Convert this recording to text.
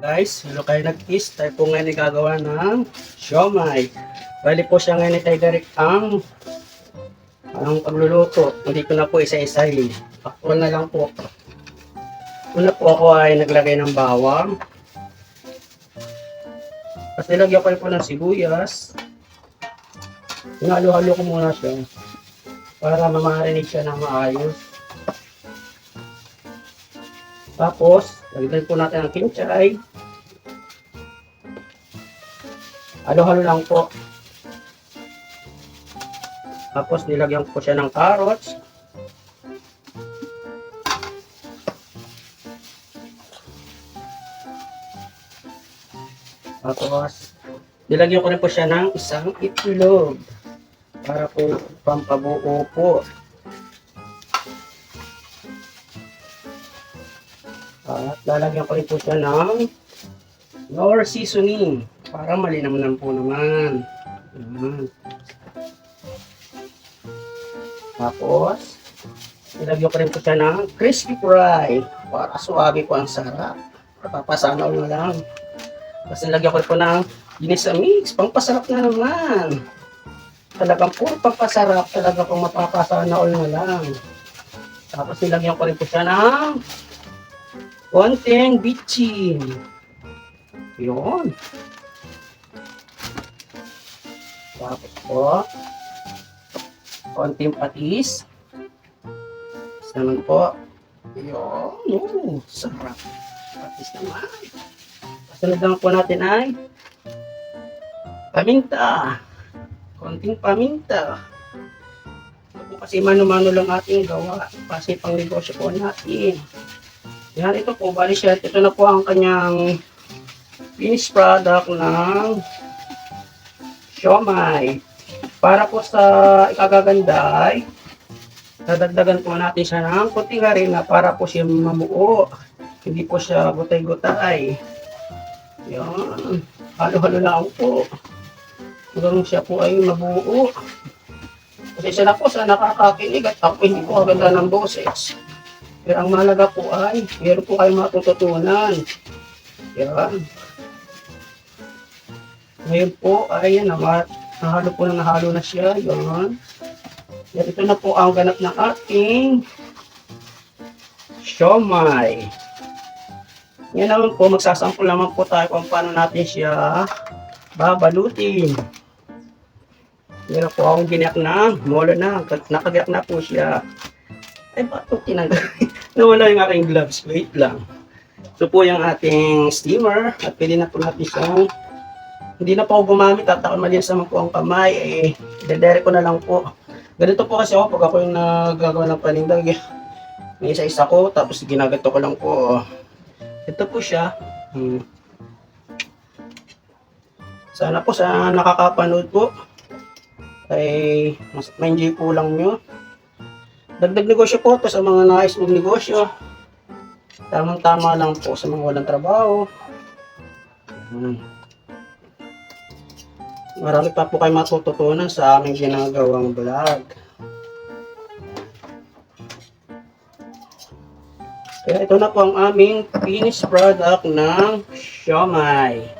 Guys, hello kayo nag-kiss. Tayo po ngayon ay gagawa ng siomai. Bali po siya ngayon ay direct ang pagluluto. Hindi ko na po isa-isahin. Pakul na lang po. Una po ako ay naglagay ng bawang. Tapos nilagyan ko po ng sibuyas. Hinalo-halo ko muna siya para mamarinig siya ng maayos. Tapos, lagyan po natin ang kinchay. Halo-halo lang po. Tapos, nilagyan ko siya ng carrots. Tapos, nilagyan ko rin po siya ng isang itlog. Para po pampabuo po. At lalagyan ko rin po siya ng lower seasoning para malinamnam po naman. Ayan. Tapos, nilagyan ko rin po siya ng crispy fry para suwabe po ang sarap. Papasanaw na lang. Tapos nilagyan ko rin po ng ginisa mix. Pampasarap na naman. Talagang puro pampasarap. Talagang pang mapapasanaw na lang. Tapos nilagyan ko rin po siya ng konting bitchin. Yun. Tapos po, konting patis. Tapos naman po, yun. Sarap. Patis naman. Kasunod naman po natin ay paminta. Konting paminta. Ito po kasi mano-mano lang ating gawa. Kasi pang negosyo po natin. Yan, ito po, bali siya. Ito na po ang kanyang finished product ng siomai. Para po sa ikagaganda ay dadagdagan po natin siya ng konting harina para po siya mamuo. Hindi po siya gutay-gutay. Yan. Halo-halo lang po. Hanggang siya po ay mabuo. Kasi siya na po sa nakakakinig at ako hindi po aganda ng boses. Pero ang mahalaga po ay meron po kayong matututunan. Yan. Ngayon po ay yan, nahalo po na nahalo na siya. Yan. Yan, ito na po ang ganap ng ating siomai. Yan naman po, magsasample naman po tayo kung paano natin siya babalutin. Yan po akong giniyak na, molo na, nakagiyak na po siya. Ay, ba't ito tinanggal? Nawala yung aking gloves. Wait lang. Ito po yung ating steamer. At pwede na po natin siyang hindi na po ako gumamit. At ako malinis naman po ang kamay. Dedere ko na lang po. Ganito po kasi ako pag ako yung nagagawa ng panindag. May isa-isa ko. Tapos ginagato ko lang po. Ito po siya. Sana po sa nakakapanood po ay mas ma-enjoy po lang nyo. Dagdag negosyo po to sa mga nais mong negosyo. Tamang-tama lang po sa mga walang trabaho. Marami pa po kayo matututunan sa aming ginagawang vlog. Kaya ito na po ang aming finished product ng siomai.